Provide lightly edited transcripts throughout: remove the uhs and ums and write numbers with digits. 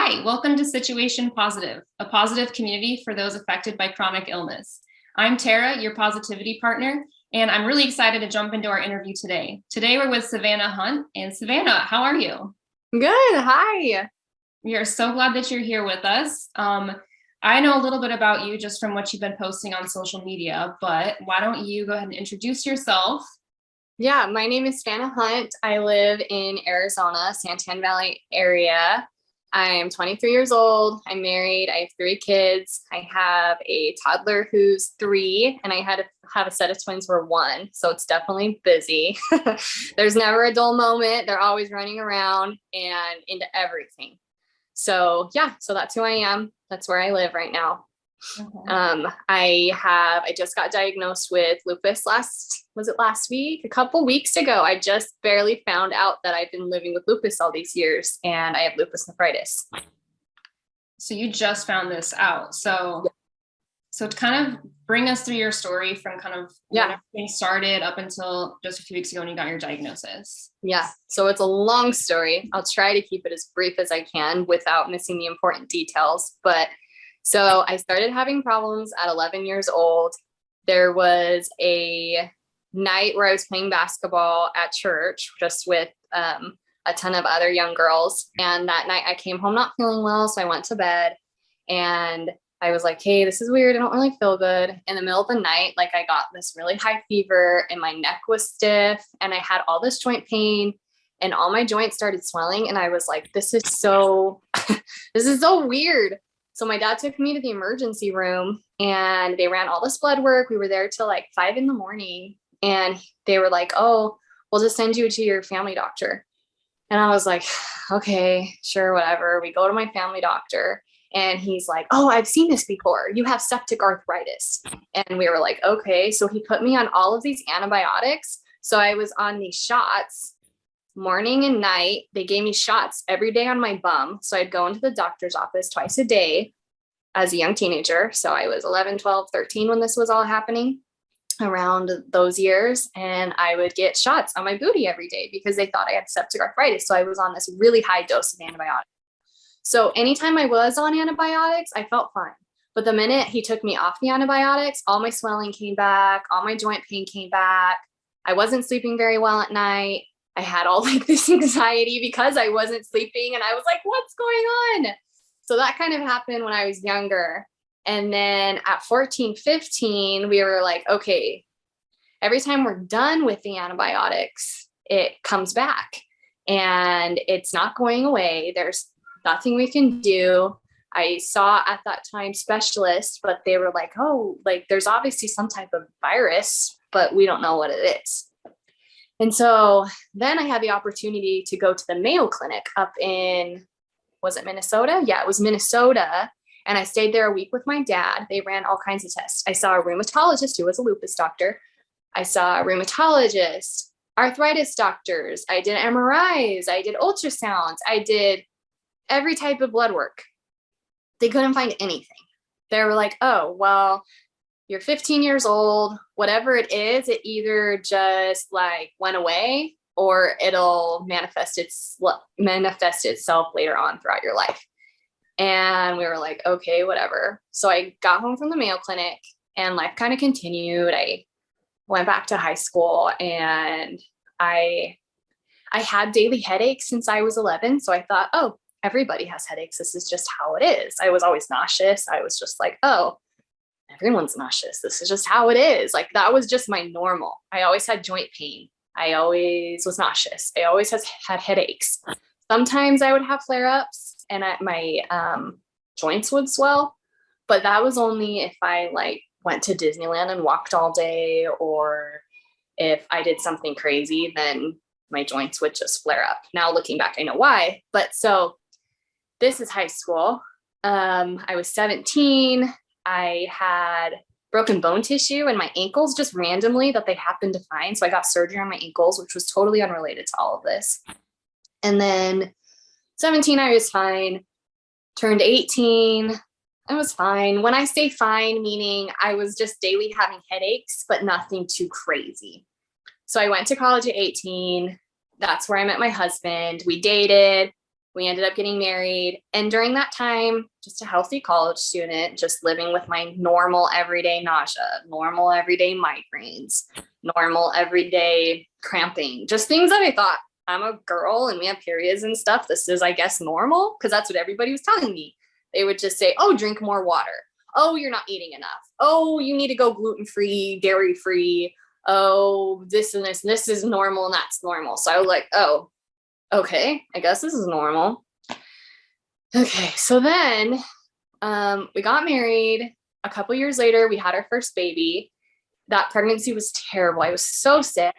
Hi, welcome to Situation Positive, a positive community for those affected by chronic illness. I'm Tara, your positivity partner, and I'm really excited to jump into our interview today. Today we're with Savannah Hunt, and Savannah, how are you? Good. Hi. We are so glad that you're here with us. I know a little bit about you just from what you've been posting on social media, but why don't you go ahead and introduce yourself? Yeah, my name is Savannah Hunt. I live in Arizona, Santan Valley area. I'm 23 years old. I'm married. I have 3 kids. I have a toddler who's 3, and I have a set of twins who are 1. So it's definitely busy. There's never a dull moment. They're always running around and into everything. So yeah, so that's who I am. That's where I live right now. Okay. I just got diagnosed with lupus last week? A couple weeks ago. I just barely found out that I've been living with lupus all these years, and I have lupus nephritis. So you just found this out. So to kind of bring us through your story from kind of when everything started up until just a few weeks ago when you got your diagnosis. Yeah. So it's a long story. I'll try to keep it as brief as I can without missing the important details. But so I started having problems at 11 years old. There was a night where I was playing basketball at church just with a ton of other young girls. And that night I came home not feeling well. So I went to bed and I was like, hey, this is weird. I don't really feel good. In the middle of the night, like I got this really high fever and my neck was stiff and I had all this joint pain and all my joints started swelling. And I was like, this is so weird. So my dad took me to the emergency room and they ran all this blood work. We were there till like 5 a.m. and they were like, oh, we'll just send you to your family doctor. And I was like, okay, sure, whatever. We go to my family doctor and he's like, oh, I've seen this before. You have septic arthritis. And we were like, okay. So he put me on all of these antibiotics. So I was on these shots morning and night. They gave me shots every day on my bum. So I'd go into the doctor's office twice a day as a young teenager. So I was 11, 12, 13 when this was all happening, around those years. And I would get shots on my booty every day because they thought I had septic arthritis. So I was on this really high dose of antibiotics. So anytime I was on antibiotics, I felt fine. But the minute he took me off the antibiotics, all my swelling came back, all my joint pain came back. I wasn't sleeping very well at night. I had all like this anxiety because I wasn't sleeping and I was like, what's going on? So that kind of happened when I was younger. And then at 14, 15, we were like, okay, every time we're done with the antibiotics, it comes back and it's not going away. There's nothing we can do. I saw at that time specialists, but they were like, oh, like there's obviously some type of virus, but we don't know what it is. And so then I had the opportunity to go to the Mayo Clinic up in, was it Minnesota? Yeah, it was Minnesota. And I stayed there a week with my dad. They ran all kinds of tests. I saw a rheumatologist who was a lupus doctor. I saw a rheumatologist, arthritis doctors. I did MRIs. I did ultrasounds. I did every type of blood work. They couldn't find anything. They were like, oh, well, you're 15 years old, whatever it is, it either just like went away or it'll manifest itself later on throughout your life. And we were like, okay, whatever. So I got home from the Mayo Clinic and life kind of continued. I went back to high school and I had daily headaches since I was 11. So I thought, oh, everybody has headaches. This is just how it is. I was always nauseous. I was just like, oh, everyone's nauseous. This is just how it is. Like that was just my normal. I always had joint pain. I always was nauseous. I always had headaches. Sometimes I would have flare-ups and my joints would swell, but that was only if I like went to Disneyland and walked all day, or if I did something crazy, then my joints would just flare up. Now looking back, I know why. But so this is high school. I was 17. I had broken bone tissue in my ankles just randomly that they happened to find. So I got surgery on my ankles, which was totally unrelated to all of this. And then 17, I was fine. Turned 18, I was fine. When I say fine, meaning I was just daily having headaches, but nothing too crazy. So I went to college at 18. That's where I met my husband. We dated. We ended up getting married. And during that time, just a healthy college student, just living with my normal everyday nausea, normal everyday migraines, normal everyday cramping, just things that I thought, I'm a girl and we have periods and stuff. This is, I guess, normal, because that's what everybody was telling me. They would just say, oh, drink more water. Oh, you're not eating enough. Oh, you need to go gluten-free, dairy-free. Oh, this and this, and this is normal and that's normal. So I was like, oh, okay, I guess this is normal. Okay, so then we got married. A couple years later, we had our first baby. That pregnancy was terrible. I was so sick.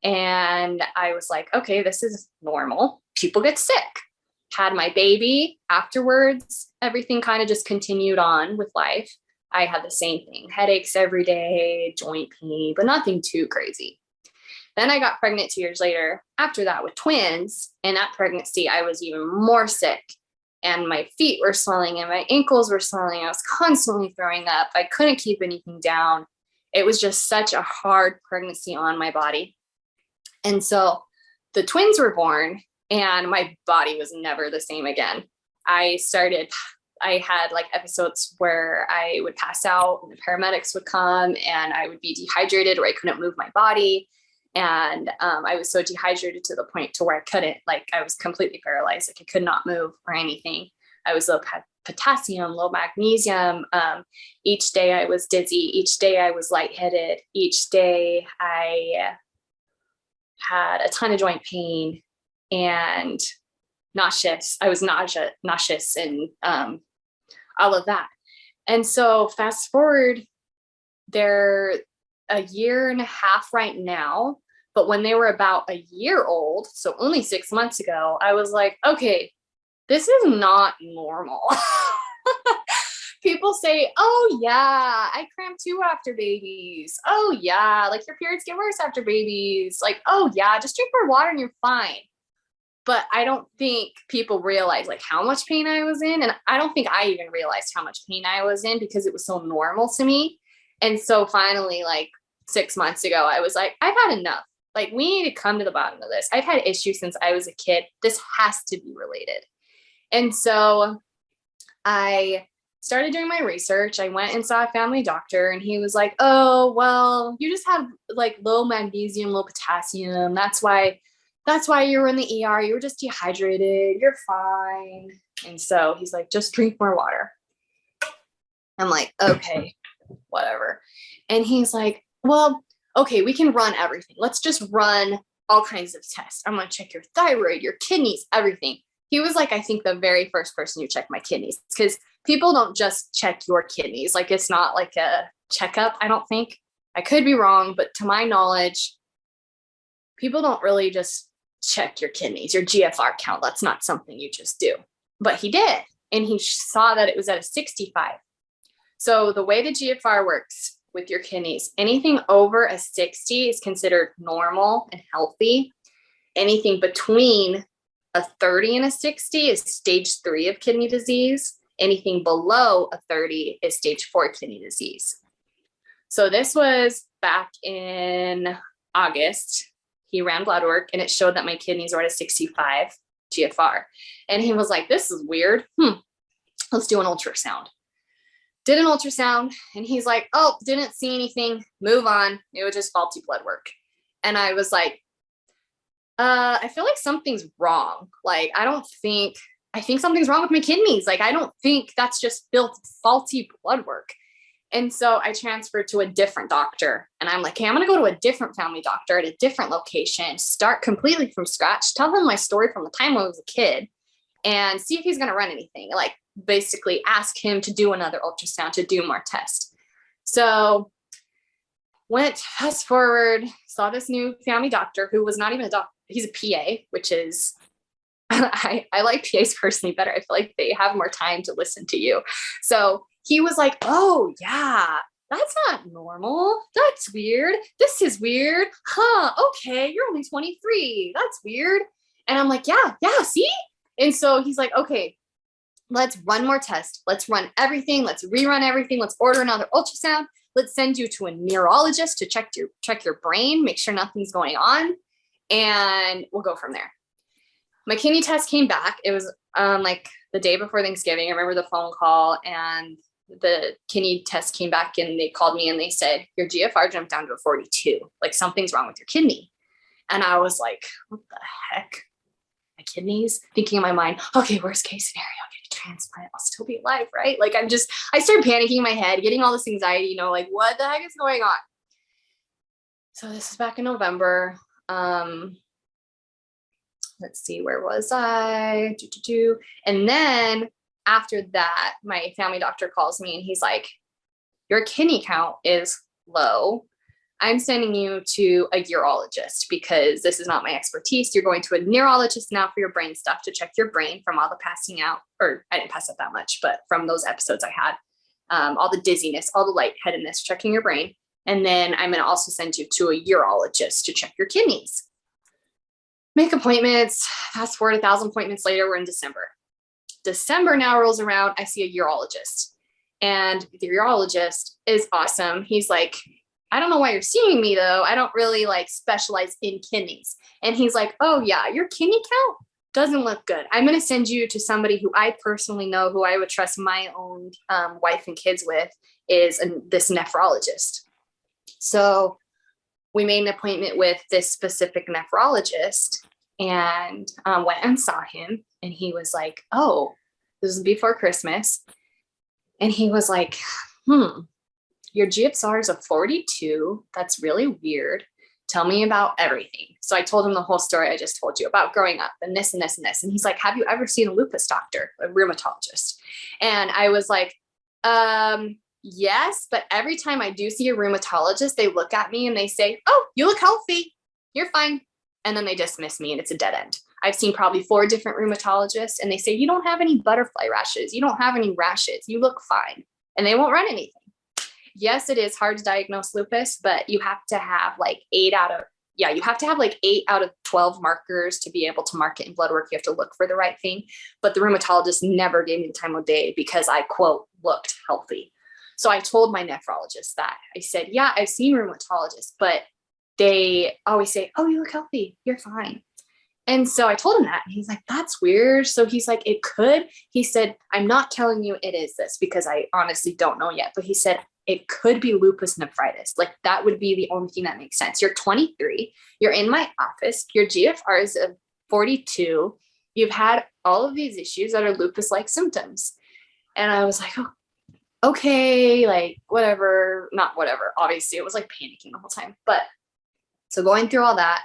And I was like, okay, this is normal. People get sick. Had my baby. Afterwards, everything kind of just continued on with life. I had the same thing, headaches every day, joint pain, but nothing too crazy. Then I got pregnant 2 years later after that with twins. And that pregnancy, I was even more sick. And my feet were swelling and my ankles were swelling. I was constantly throwing up. I couldn't keep anything down. It was just such a hard pregnancy on my body. And so the twins were born and my body was never the same again. I had like episodes where I would pass out and the paramedics would come and I would be dehydrated or I couldn't move my body. And I was so dehydrated to the point to where I couldn't, like I was completely paralyzed. Like I could not move or anything. I was low potassium, low magnesium. Each day I was dizzy. Each day I was lightheaded. Each day I had a ton of joint pain and nauseous. I was nauseous and all of that. And so fast forward, they're a year and a half right now. But when they were about a year old, so only 6 months ago, I was like, okay, this is not normal. People say, oh yeah, I cramp too after babies. Oh yeah, like your periods get worse after babies. Like, oh yeah, just drink more water and you're fine. But I don't think people realize like how much pain I was in. And I don't think I even realized how much pain I was in because it was so normal to me. And so finally, like 6 months ago, I was like, I've had enough. Like, we need to come to the bottom of this. I've had issues since I was a kid. This has to be related. And so I started doing my research. I went and saw a family doctor and he was like, oh, well, you just have like low magnesium, low potassium. That's why you were in the ER. You were just dehydrated. You're fine. And so he's like, just drink more water. I'm like, okay, whatever. And he's like, well, okay, we can run everything. Let's just run all kinds of tests. I'm going to check your thyroid, your kidneys, everything. He was like, I think the very first person who checked my kidneys, because people don't just check your kidneys. Like, it's not like a checkup, I don't think. I could be wrong, but to my knowledge, people don't really just check your kidneys, your GFR count. That's not something you just do. But he did. And he saw that it was at a 65. So the way the GFR works with your kidneys, anything over a 60 is considered normal and healthy. Anything between a 30 and a 60 is stage 3 of kidney disease. Anything below a 30 is stage 4 kidney disease. So this was back in August. He ran blood work and it showed that my kidneys were at a 65 GFR. And he was like, this is weird. Let's do an ultrasound. Did an ultrasound and he's like, oh, didn't see anything. Move on. It was just faulty blood work. And I was like, I feel like something's wrong. Like, I think something's wrong with my kidneys. Like, I don't think that's just faulty blood work. And so I transferred to a different doctor and I'm like, hey, I'm going to go to a different family doctor at a different location, start completely from scratch, tell him my story from the time I was a kid and see if he's going to run anything. Like, basically ask him to do another ultrasound, to do more tests. So went fast forward, saw this new family doctor who was not even a doctor. He's a PA, which is, I like PAs personally better. I feel like they have more time to listen to you. So he was like, oh yeah, that's not normal. That's weird. This is weird. Okay. You're only 23. That's weird. And I'm like, yeah, see? And so he's like, okay, let's run more tests. Let's run everything. Let's rerun everything. Let's order another ultrasound. Let's send you to a neurologist to check your brain, make sure nothing's going on. And we'll go from there. my kidney test came back. It was like the day before Thanksgiving. I remember the phone call, and the kidney test came back, and they called me and they said, your GFR jumped down to a 42. Like, something's wrong with your kidney. And I was like, what the heck? My kidneys? Thinking in my mind, okay, worst case scenario, I'll get a transplant. I'll still be alive, right? Like, I started panicking in my head, getting all this anxiety, like, what the heck is going on? So this is back in November. Let's see, where was I? And then after that, my family doctor calls me and he's like, your kidney count is low. I'm sending you to a urologist because this is not my expertise. You're going to a neurologist now for your brain stuff to check your brain from all the passing out, or I didn't pass out that much, but from those episodes I had, all the dizziness, all the lightheadedness, checking your brain. And then I'm going to also send you to a urologist to check your kidneys. Make appointments. Fast forward 1,000 appointments later, we're in December. December now rolls around. I see a urologist, and the urologist is awesome. He's like, I don't know why you're seeing me though. I don't really like specialize in kidneys. And he's like, oh yeah, your kidney count doesn't look good. I'm going to send you to somebody who I personally know, who I would trust my own wife and kids with, is this nephrologist. So we made an appointment with this specific nephrologist and went and saw him. And he was like, oh, this was before Christmas. And he was like, your GFR is a 42. That's really weird. Tell me about everything. So I told him the whole story I just told you about growing up and this and this and this. And he's like, have you ever seen a lupus doctor, a rheumatologist? And I was like, yes, but every time I do see a rheumatologist, they look at me and they say, oh, you look healthy. You're fine. And then they dismiss me and it's a dead end. I've seen probably 4 different rheumatologists and they say, you don't have any butterfly rashes. You don't have any rashes. You look fine. And they won't run anything. Yes, it is hard to diagnose lupus, but you have to have like 8 out of 12 markers to be able to mark it in blood work. You have to look for the right thing. But the rheumatologist never gave me the time of day because I, quote, looked healthy. So I told my nephrologist that. I said, yeah, I've seen rheumatologists, but they always say, oh, you look healthy. You're fine. And so I told him that. And he's like, that's weird. So he's like, it could. He said, I'm not telling you it is this because I honestly don't know yet. But he said, it could be lupus nephritis. Like, that would be the only thing that makes sense. You're 23. You're in my office. Your GFR is a 42. You've had all of these issues that are lupus-like symptoms. And I was like, oh, okay, like whatever, not whatever. Obviously, it was like panicking the whole time. But so going through all that,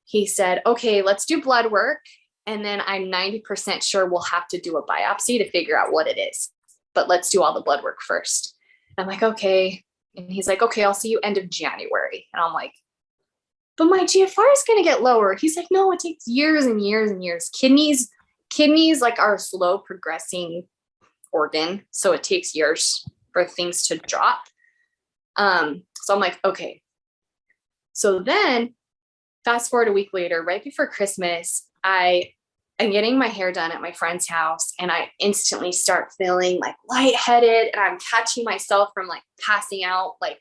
he said, okay, let's do blood work. And then I'm 90% sure we'll have to do a biopsy to figure out what it is. But let's do all the blood work first. I'm like, okay. And he's like, okay, I'll see you end of January. And I'm like, but my GFR is going to get lower. He's like, no, it takes years and years and years. Kidneys like are a slow progressing organ. So it takes years for things to drop. So I'm like, okay. So then fast forward a week later, right before Christmas, I'm getting my hair done at my friend's house and I instantly start feeling like lightheaded and I'm catching myself from like passing out. Like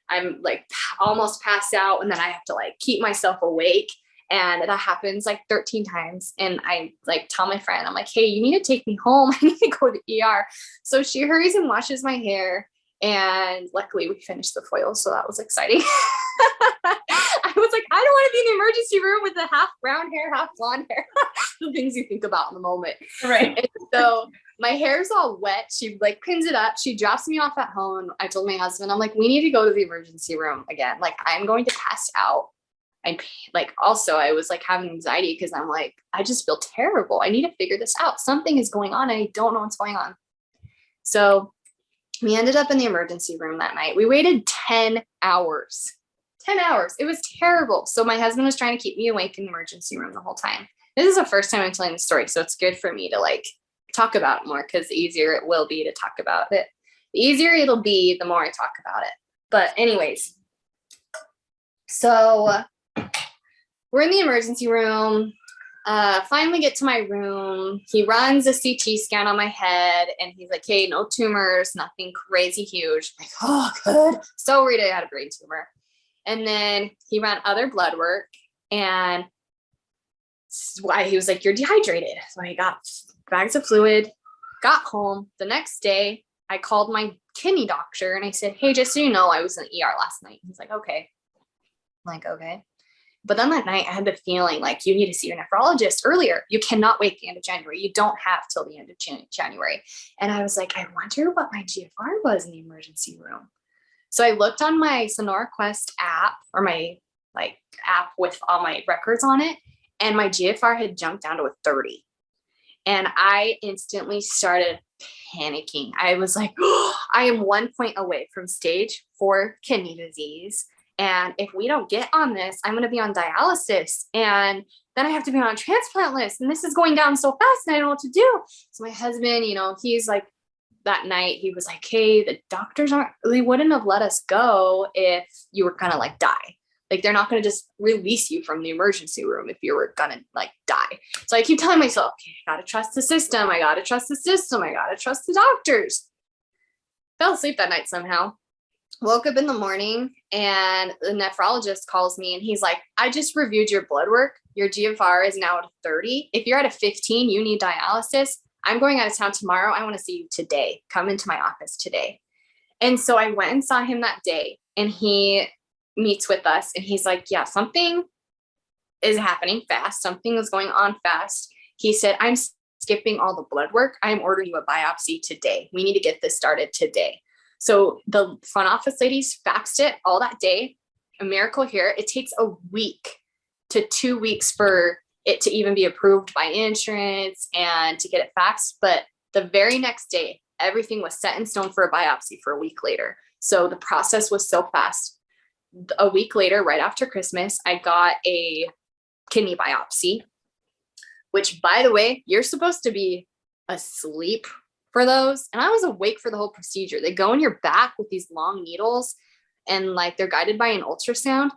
I'm like almost passed out and then I have to like keep myself awake. And that happens like 13 times. And I like tell my friend, I'm like, hey, you need to take me home. I need to go to the ER. So she hurries and washes my hair. And luckily we finished the foil. So that was exciting. I was like, I don't want to be in the emergency room with the half brown hair, half blonde hair. The things you think about in the moment. Right. And so my hair's all wet. She like pins it up. She drops me off at home. I told my husband, I'm like, we need to go to the emergency room again. Like, I'm going to pass out. I like, also I was like having anxiety because I'm like, I just feel terrible. I need to figure this out. Something is going on. And I don't know what's going on. So we ended up in the emergency room that night. We waited 10 hours. 10 hours. It was terrible. So my husband was trying to keep me awake in the emergency room the whole time. This is the first time I'm telling the story. So it's good for me to like talk about it more because the easier it will be to talk about it. The easier it'll be, the more I talk about it. But anyways, so we're in the emergency room. Finally get to my room. He runs a CT scan on my head and he's like, hey, no tumors, nothing crazy huge. I'm like, oh, good. So worried I had a brain tumor. And then he ran other blood work and why he was like, you're dehydrated. So I got bags of fluid, got home. The next day, I called my kidney doctor and I said, hey, just so you know, I was in the ER last night. He's like, okay. I'm like, okay. But then that night I had the feeling like you need to see your nephrologist earlier. You cannot wait the end of January. You don't have till the end of January. And I was like, I wonder what my GFR was in the emergency room. So I looked on my Sonora Quest app, or my like app with all my records on it. And my GFR had jumped down to a 30. And I instantly started panicking. I was like, oh, I am 1 point away from stage 4 kidney disease. And if we don't get on this, I'm going to be on dialysis. And then I have to be on a transplant list. And this is going down so fast and I don't know what to do. So my husband, he's like, that night, he was like, hey, the doctors they wouldn't have let us go if you were going to like die. Like, they're not going to just release you from the emergency room if you were going to like die. So I keep telling myself, okay, I got to trust the system. I got to trust the system. I got to trust the doctors. Fell asleep that night somehow. Woke up in the morning and the nephrologist calls me and he's like, I just reviewed your blood work. Your GFR is now at 30. If you're at a 15, you need dialysis. I'm going out of town tomorrow. I want to see you today. Come into my office today. And so I went and saw him that day and he meets with us and he's like, yeah, something is happening fast. Something is going on fast. He said, I'm skipping all the blood work. I'm ordering you a biopsy today. We need to get this started today. So the front office ladies faxed it all that day. A miracle here. It takes a week to 2 weeks for it to even be approved by insurance and to get it faxed. But the very next day, everything was set in stone for a biopsy for a week later. So the process was so fast. A week later, right after Christmas, I got a kidney biopsy, which, by the way, you're supposed to be asleep for those. And I was awake for the whole procedure. They go in your back with these long needles and like they're guided by an ultrasound.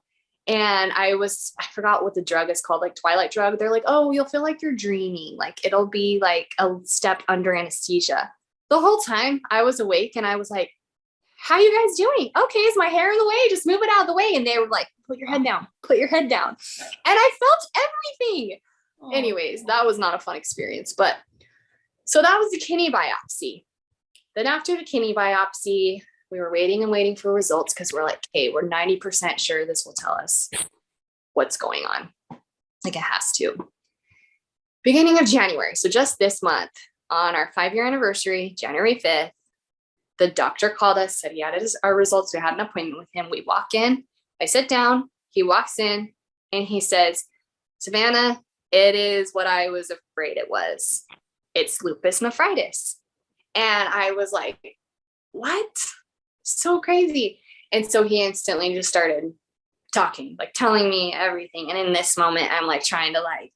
And I forgot what the drug is called, like Twilight drug. They're like, oh, you'll feel like you're dreaming. Like it'll be like a step under anesthesia. The whole time I was awake and I was like, how are you guys doing? Okay, is my hair in the way? Just move it out of the way. And they were like, put your head down, put your head down. And I felt everything. Oh. Anyways, that was not a fun experience. But so that was the kidney biopsy. Then after the kidney biopsy, we were waiting and waiting for results because we're like, hey, we're 90% sure this will tell us what's going on. Like it has to. Beginning of January. So just this month on our 5-year anniversary, January 5th, the doctor called us, said he had our results. We had an appointment with him. We walk in, I sit down, he walks in and he says, Savannah, it is what I was afraid it was. It's lupus nephritis. And I was like, what? So crazy. And so he instantly just started talking, like telling me everything. And in this moment, I'm like trying to like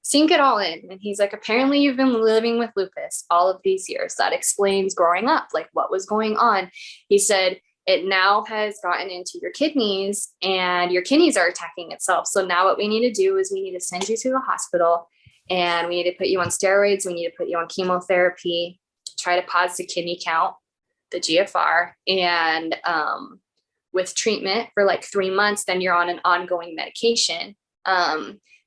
sink it all in. And he's like, apparently you've been living with lupus all of these years. That explains growing up, like what was going on. He said, it now has gotten into your kidneys and your kidneys are attacking itself. So now what we need to do is we need to send you to the hospital and we need to put you on steroids. We need to put you on chemotherapy, try to pause the kidney count, the GFR, and with treatment for like 3 months, then you're on an ongoing medication.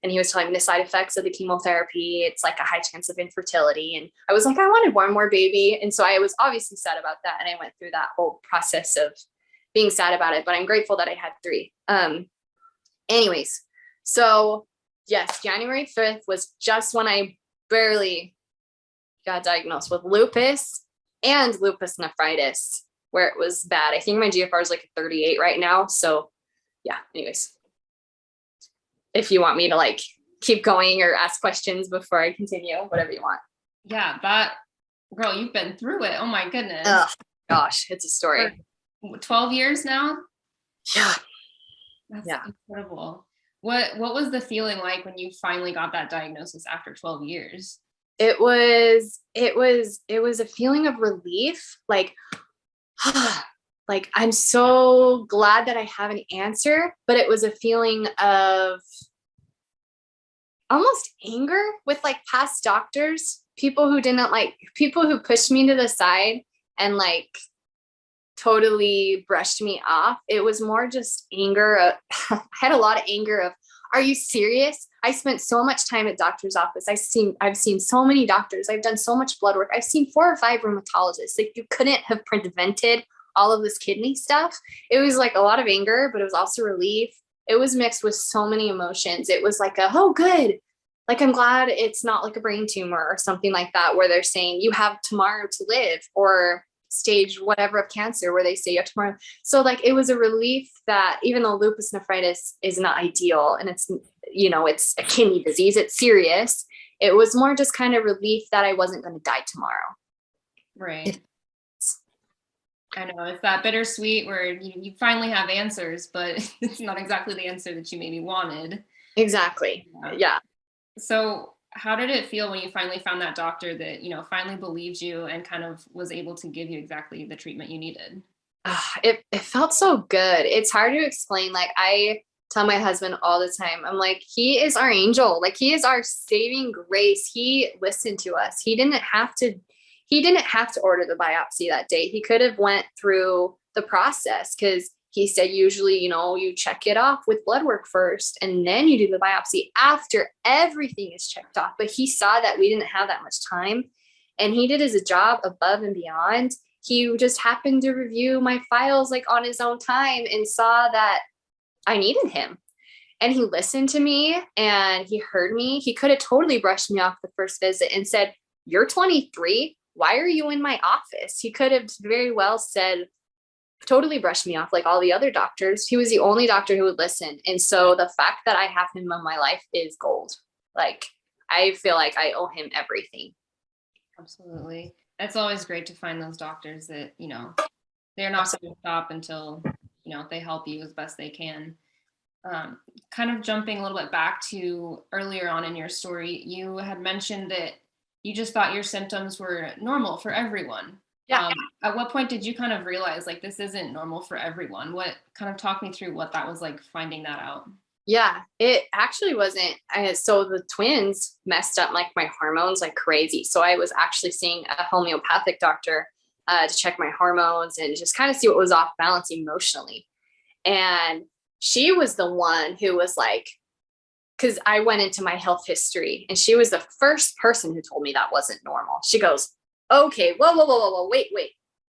And he was telling me the side effects of the chemotherapy. It's like a high chance of infertility. And I was like, I wanted one more baby. And so I was obviously sad about that. And I went through that whole process of being sad about it, but I'm grateful that I had 3. Anyways, so yes, January 5th was just when I barely got diagnosed with lupus and lupus nephritis, where it was bad. I think my GFR is like 38 right now. So yeah, anyways. If you want me to like keep going or ask questions before I continue, whatever you want. Yeah, girl, you've been through it. Oh my goodness. Oh gosh, it's a story. For 12 years now? Yeah. That's incredible. What was the feeling like when you finally got that diagnosis after 12 years? It was a feeling of relief. Like, like I'm so glad that I have an answer, but it was a feeling of almost anger with like past doctors, people who pushed me to the side and like totally brushed me off. It was more just anger. I had a lot of anger of, Are you serious? I spent so much time at doctor's office. I've seen so many doctors. I've done so much blood work. I've seen 4 or 5 rheumatologists. Like, you couldn't have prevented all of this kidney stuff. It was like a lot of anger, but it was also relief. It was mixed with so many emotions. It was like oh, good. Like, I'm glad it's not like a brain tumor or something like that, where they're saying you have tomorrow to live, or stage whatever of cancer where they say you have tomorrow. So like, it was a relief that even though lupus nephritis is not ideal, and it's, it's a kidney disease, it's serious. It was more just kind of relief that I wasn't going to die tomorrow. Right. I know it's that bittersweet where you finally have answers, but it's not exactly the answer that you maybe wanted. Exactly. Yeah. So how did it feel when you finally found that doctor that, finally believed you and kind of was able to give you exactly the treatment you needed? It felt so good. It's hard to explain. Like, I tell my husband all the time, I'm like, he is our angel. Like, he is our saving grace. He listened to us. He didn't have to order the biopsy that day. He could have went through the process, because he said usually, you check it off with blood work first, and then you do the biopsy after everything is checked off. But he saw that we didn't have that much time, and he did his job above and beyond. He just happened to review my files like on his own time and saw that I needed him. And he listened to me and he heard me. He could have totally brushed me off the first visit and said, "You're 23. Why are you in my office?" He could have very well said, totally brushed me off like all the other doctors. He was the only doctor who would listen. And so the fact that I have him in my life is gold. Like, I feel like I owe him everything. Absolutely. It's always great to find those doctors that, they're not going to stop until, they help you as best they can. Kind of jumping a little bit back to earlier on in your story, you had mentioned that you just thought your symptoms were normal for everyone. Yeah. At what point did you kind of realize like this isn't normal for everyone? What kind of talk me through what that was like finding that out? Yeah, it actually wasn't. So the twins messed up like my hormones like crazy. So I was actually seeing a homeopathic doctor to check my hormones and just kind of see what was off balance emotionally. And she was the one who was like, because I went into my health history, and she was the first person who told me that wasn't normal. She goes, "Okay, whoa, wait.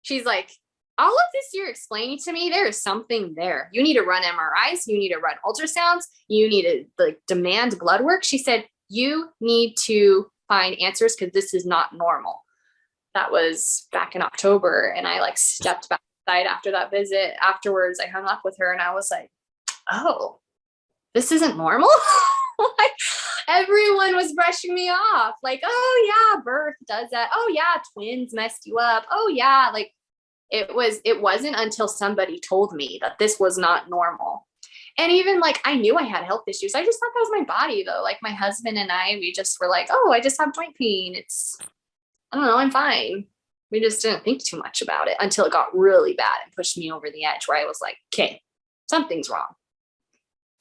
She's like, all of this you're explaining to me, there is something there. You need to run MRIs. You need to run ultrasounds. You need to like demand blood work." She said, "You need to find answers, because this is not normal." That was back in October. And I like stepped back aside after that visit. Afterwards, I hung up with her and I was like, oh, this isn't normal. Like, everyone was brushing me off. Like, oh yeah, birth does that. Oh yeah, twins messed you up. Oh yeah. Like, it wasn't until somebody told me that this was not normal. And even like, I knew I had health issues. I just thought that was my body though. Like, my husband and I, we just were like, oh, I just have joint pain. I don't know, I'm fine. We just didn't think too much about it until it got really bad and pushed me over the edge, where I was like, okay, something's wrong.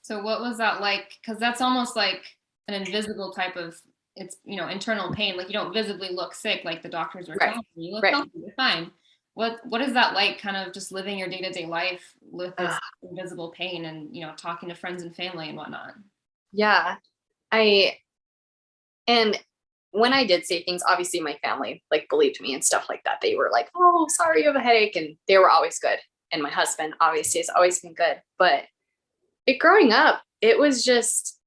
So what was that like? Because that's almost like an invisible type of, it's, internal pain. Like, you don't visibly look sick like the doctors were telling you. You look healthy, you're fine. What is that like, kind of just living your day-to-day life with this invisible pain and, talking to friends and family and whatnot? Yeah. And when I did say things, obviously my family like believed me and stuff like that. They were like, "Oh, sorry, you have a headache." And they were always good. And my husband obviously has always been good. But growing up, it was just,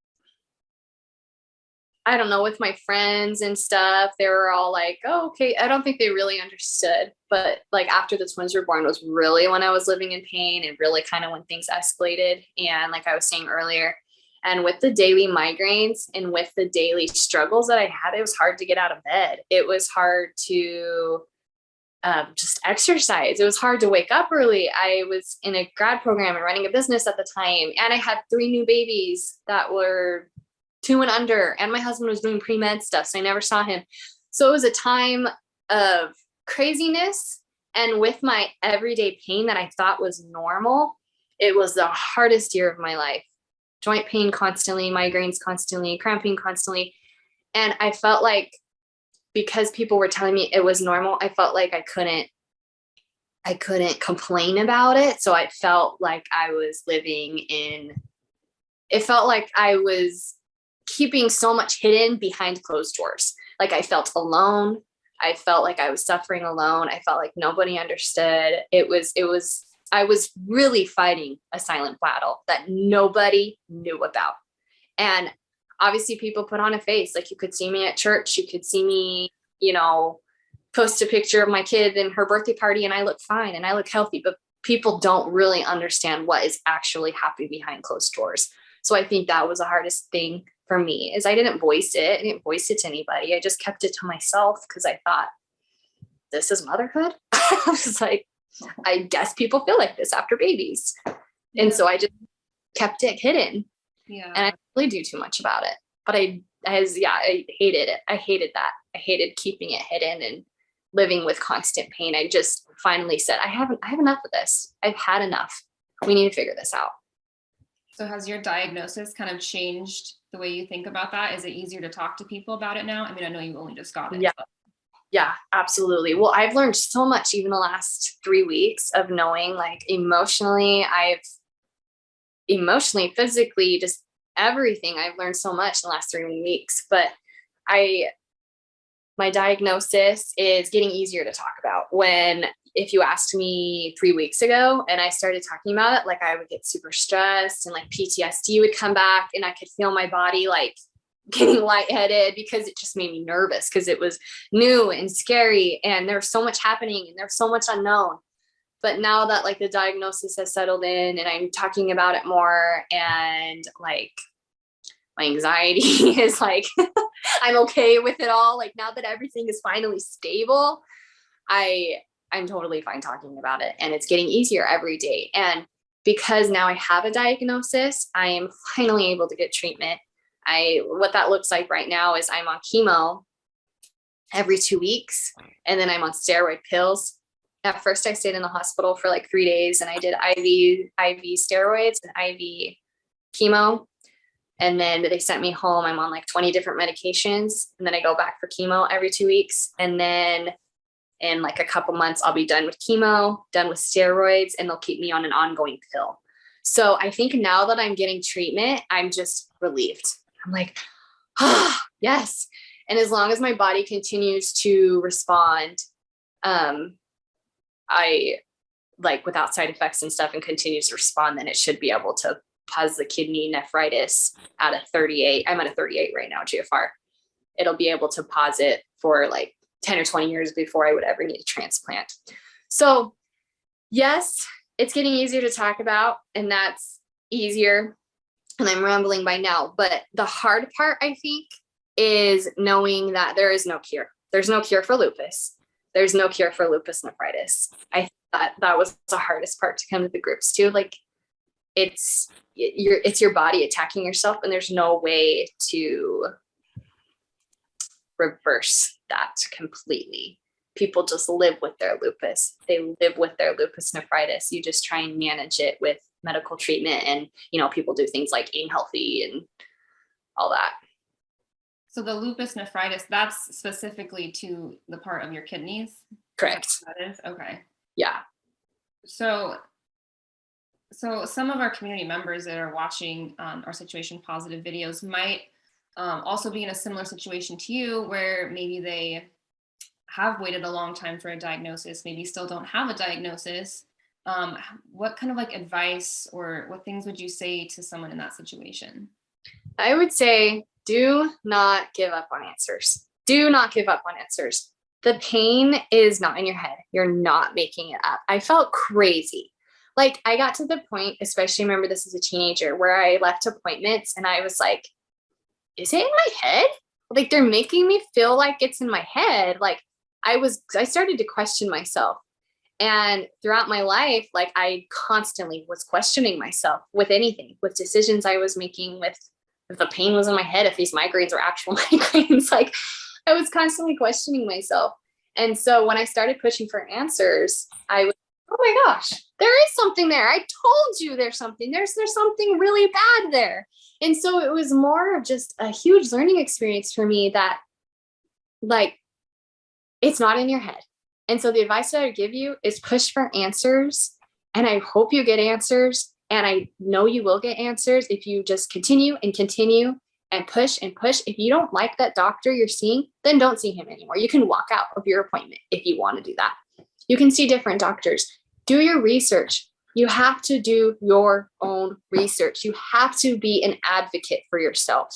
I don't know, with my friends and stuff, they were all like, "Oh, okay." I don't think they really understood. But like, after the twins were born was really when I was living in pain, and really kind of when things escalated. And like I was saying earlier, and with the daily migraines and with the daily struggles that I had, it was hard to get out of bed. It was hard to just exercise. It was hard to wake up early. I was in a grad program and running a business at the time. And I had 3 new babies that were 2 and under. And my husband was doing pre-med stuff, so I never saw him. So it was a time of craziness. And with my everyday pain that I thought was normal, it was the hardest year of my life. Joint pain constantly, migraines constantly, cramping constantly. And I felt like, because people were telling me it was normal, I felt like I couldn't complain about it. So I felt like I was living in it felt like I was keeping so much hidden behind closed doors. Like I felt alone. I felt like I was suffering alone. I felt like nobody understood. I was really fighting a silent battle that nobody knew about. And obviously people put on a face. Like you could see me at church. You could see me, post a picture of my kid and her birthday party, and I look fine and I look healthy, but people don't really understand what is actually happening behind closed doors. So I think that was the hardest thing for me is I didn't voice it. I didn't voice it to anybody. I just kept it to myself because I thought, this is motherhood. I was like, I guess people feel like this after babies. Yeah. And so I just kept it hidden. Yeah. And I didn't really do too much about it. But I hated it. I hated that. I hated keeping it hidden and living with constant pain. I just finally said, I have enough of this. I've had enough. We need to figure this out. So has your diagnosis kind of changed the way you think about that? Is it easier to talk to people about it now? I mean, I know you only just got it. Yeah. But. Yeah, absolutely. Well, I've learned so much even the last 3 weeks of knowing, like emotionally, physically, just everything. I've learned so much in the last 3 weeks, but my diagnosis is getting easier to talk about. If you asked me 3 weeks ago and I started talking about it, like I would get super stressed and like PTSD would come back and I could feel my body like getting lightheaded because it just made me nervous because it was new and scary and there's so much happening and there's so much unknown. But now that like the diagnosis has settled in and I'm talking about it more and like my anxiety is like, I'm okay with it all. Like now that everything is finally stable, I'm totally fine talking about it and it's getting easier every day. And because now I have a diagnosis, I am finally able to get treatment. What that looks like right now is I'm on chemo every 2 weeks and then I'm on steroid pills. At first I stayed in the hospital for like 3 days and I did IV steroids and IV chemo. And then they sent me home. I'm on like 20 different medications. And then I go back for chemo every 2 weeks. And then in like a couple months, I'll be done with chemo, done with steroids, and they'll keep me on an ongoing pill. So I think now that I'm getting treatment, I'm just relieved. I'm like, yes. And as long as my body continues to respond, I like without side effects and stuff and continues to respond, then it should be able to pause the kidney nephritis at a 38. I'm at a 38 right now, GFR. It'll be able to pause it for like 10 or 20 years before I would ever need a transplant. So yes, it's getting easier to talk about and that's easier. And I'm rambling by now, but the hard part, I think, is knowing that there is no cure. There's no cure for lupus. There's no cure for lupus nephritis. I thought that was the hardest part to come to the groups too. Like it's your body attacking yourself and there's no way to reverse that completely. People just live with their lupus. They live with their lupus nephritis. You just try and manage it with medical treatment. And, people do things like eating healthy and all that. So the lupus nephritis, that's specifically to the part of your kidneys? Correct. That is? Okay. Yeah. So some of our community members that are watching our Situation Positive videos might also be in a similar situation to you where maybe they have waited a long time for a diagnosis, maybe still don't have a diagnosis. What kind of like advice or what things would you say to someone in that situation? I would say, do not give up on answers. Do not give up on answers. The pain is not in your head. You're not making it up. I felt crazy. Like I got to the point, especially remember this as a teenager, where I left appointments and I was like, is it in my head? Like they're making me feel like it's in my head. Like I started to question myself. And throughout my life, like I constantly was questioning myself with anything, with decisions I was making, with if the pain was in my head, if these migraines were actual migraines, like I was constantly questioning myself. And so when I started pushing for answers, I was, oh my gosh, there is something there. I told you there's something, there's something really bad there. And so it was more of just a huge learning experience for me that like, it's not in your head. And so the advice that I give you is push for answers. And I hope you get answers And I know you will get answers if you just continue and continue and push and push. If you don't like that doctor you're seeing, then don't see him anymore. You can walk out of your appointment if you want to do that. You can see different doctors. Do your research. You have to do your own research. You have to be an advocate for yourself.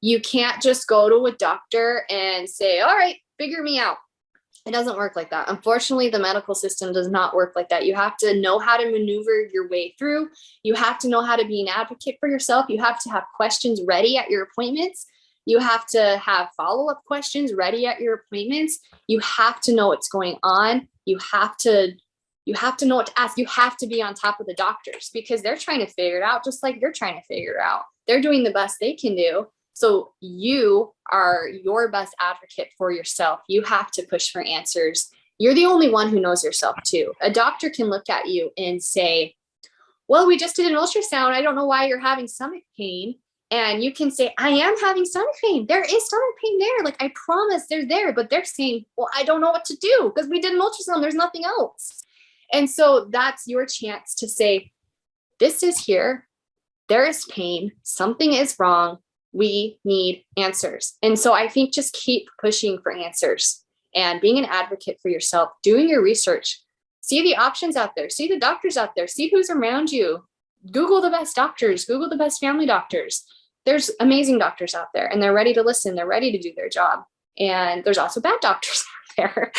You can't just go to a doctor and say, all right, figure me out. It doesn't work like that. Unfortunately, the medical system does not work like that. You have to know how to maneuver your way through. You have to know how to be an advocate for yourself. You have to have questions ready at your appointments. You have to have follow-up questions ready at your appointments. You have to know what's going on. You have to know what to ask. You have to be on top of the doctors because they're trying to figure it out just like you're trying to figure it out. They're doing the best they can do. So you are your best advocate for yourself. You have to push for answers. You're the only one who knows yourself too. A doctor can look at you and say, well, we just did an ultrasound. I don't know why you're having stomach pain. And you can say, I am having stomach pain. There is stomach pain there. Like, I promise they're there. But they're saying, well, I don't know what to do because we did an ultrasound. There's nothing else. And so that's your chance to say, this is here. There is pain. Something is wrong. We need answers. And so I think just keep pushing for answers and being an advocate for yourself, doing your research, see the options out there, see the doctors out there, see who's around you, Google the best doctors, Google the best family doctors. There's amazing doctors out there and they're ready to listen. They're ready to do their job. And there's also bad doctors out there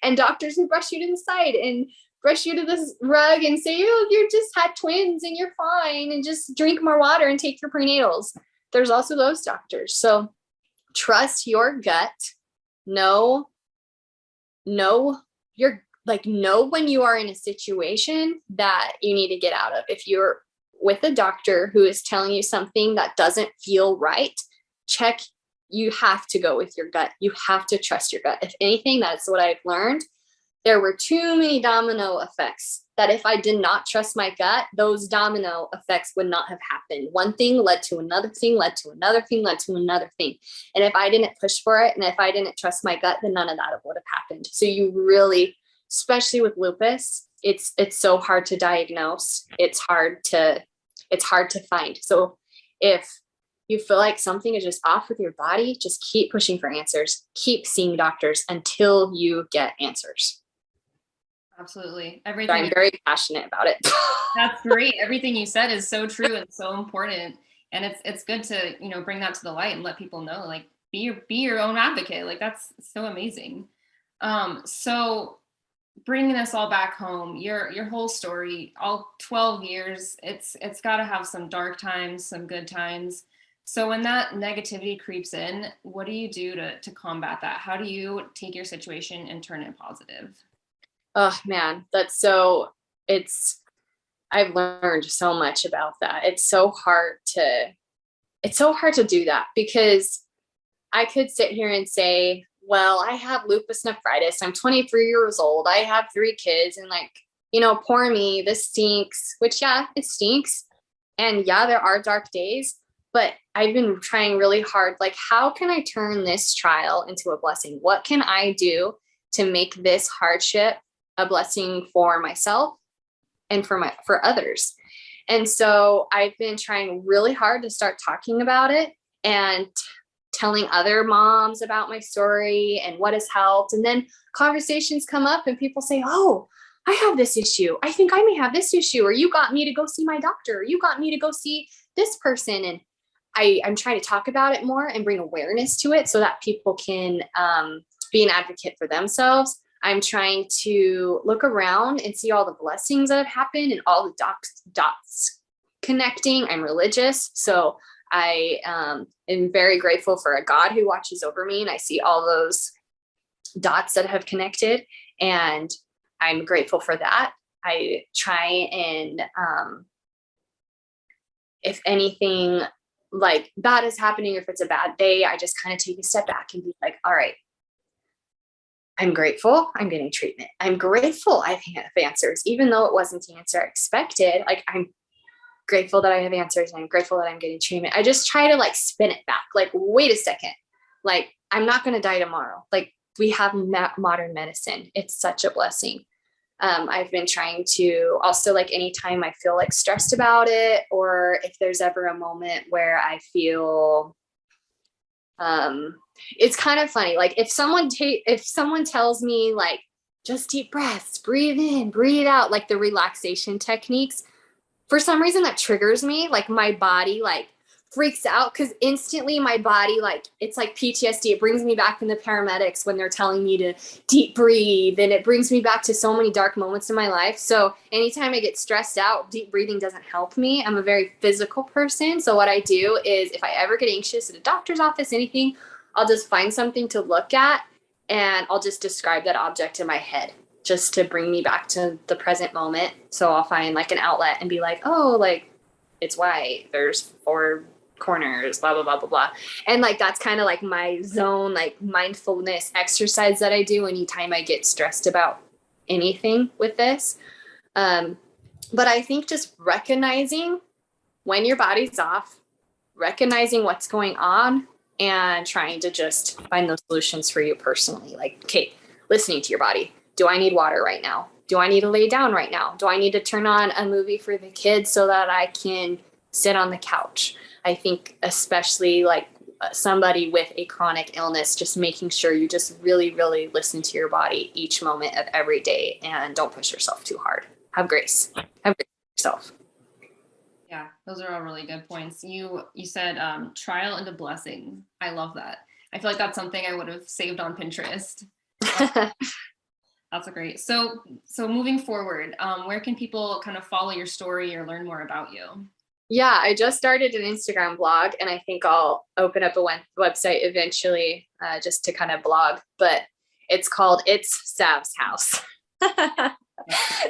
and doctors who brush you to the side and brush you to this rug and say, oh, you just had twins and you're fine and just drink more water and take your prenatals. There's also those doctors. So trust your gut. Know when you are in a situation that you need to get out of. If you're with a doctor who is telling you something that doesn't feel right, check. You have to go with your gut. You have to trust your gut. If anything, that's what I've learned. There were too many domino effects that if I did not trust my gut, those domino effects would not have happened. One thing led to another thing, led to another thing, led to another thing. And if I didn't push for it, and if I didn't trust my gut, then none of that would have happened. So you really, especially with lupus, it's so hard to diagnose. It's hard to find. So if you feel like something is just off with your body, just keep pushing for answers. Keep seeing doctors until you get answers. Absolutely. So I'm very passionate about it. That's great. Everything you said is so true and so important. And it's good to, bring that to the light and let people know, like, be your own advocate. Like, that's so amazing. So bringing us all back home, your whole story, all 12 years, it's got to have some dark times, some good times. So when that negativity creeps in, what do you do to combat that? How do you take your situation and turn it positive? Oh man, I've learned so much about that. It's so hard to do that because I could sit here and say, well, I have lupus nephritis. I'm 23 years old. I have 3 kids and poor me, this stinks, which yeah, it stinks. And yeah, there are dark days, but I've been trying really hard. Like, how can I turn this trial into a blessing? What can I do to make this hardship a blessing for myself and for others? And so I've been trying really hard to start talking about it and telling other moms about my story and what has helped. And then conversations come up and people say, oh, I have this issue. I think I may have this issue. Or you got me to go see my doctor. Or you got me to go see this person. And I'm trying to talk about it more and bring awareness to it so that people can be an advocate for themselves. I'm trying to look around and see all the blessings that have happened and all the dots connecting. I'm religious, so I am very grateful for a God who watches over me, and I see all those dots that have connected, and I'm grateful for that. I try and if anything like bad is happening, or if it's a bad day, I just kind of take a step back and be like, all right, I'm grateful I'm getting treatment. I'm grateful I have answers, even though it wasn't the answer I expected. Like, I'm grateful that I have answers and I'm grateful that I'm getting treatment. I just try to spin it back. Like, wait a second. Like, I'm not going to die tomorrow. Like, we have modern medicine. It's such a blessing. I've been trying to also, like, anytime I feel like stressed about it, or if there's ever a moment where I feel, it's kind of funny. Like, if someone tells me, like, just deep breaths, breathe in, breathe out, like the relaxation techniques, for some reason that triggers me. Like, my body like freaks out, because instantly my body, like, it's like PTSD. It brings me back from the paramedics when they're telling me to deep breathe, and it brings me back to so many dark moments in my life. So anytime I get stressed out, deep breathing doesn't help me. I'm a very physical person. So what I do is, if I ever get anxious at a doctor's office, anything, I'll just find something to look at, and I'll just describe that object in my head, just to bring me back to the present moment. So I'll find like an outlet and be like, oh, like, it's white, there's 4 corners, blah, blah, blah, blah, blah. And like, that's kind of like my zone, like, mindfulness exercise that I do anytime I get stressed about anything with this. But I think just recognizing when your body's off, recognizing what's going on, and trying to just find those solutions for you personally. Like, okay, listening to your body. Do I need water right now? Do I need to lay down right now? Do I need to turn on a movie for the kids so that I can sit on the couch? I think especially like somebody with a chronic illness, just making sure you just really, really listen to your body each moment of every day, and don't push yourself too hard. Have grace. Have grace for yourself. Yeah, those are all really good points. You said trial into blessing. I love that. I feel like that's something I would have saved on Pinterest. That's a great. So moving forward, where can people kind of follow your story or learn more about you? Yeah, I just started an Instagram blog, and I think I'll open up a website eventually, just to kind of blog, but it's called It's Sav's House.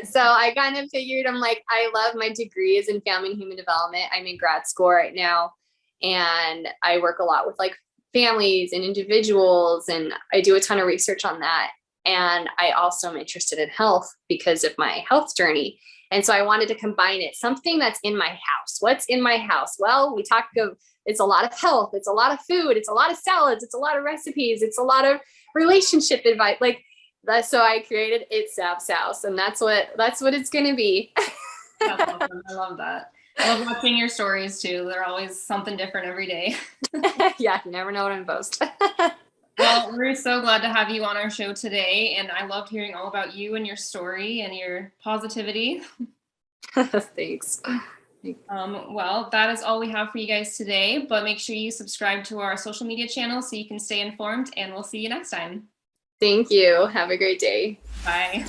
So I kind of figured, I'm like, I love my degrees in family and human development. I'm in grad school right now, and I work a lot with like families and individuals, and I do a ton of research on that. And I also am interested in health because of my health journey. And so I wanted to combine it, something that's in my house. What's in my house? Well, we talk of, it's a lot of health, it's a lot of food, it's a lot of salads, it's a lot of recipes, it's a lot of relationship advice. Like that. So I created It's Sav's House, and that's what it's gonna be. That's awesome. I love that. I love watching your stories too. They're always something different every day. Yeah, you never know what I'm post. Well, we're so glad to have you on our show today, and I loved hearing all about you and your story and your positivity. Thanks. Well, that is all we have for you guys today, but make sure you subscribe to our social media channel so you can stay informed, and we'll see you next time. Thank you. Have a great day. Bye.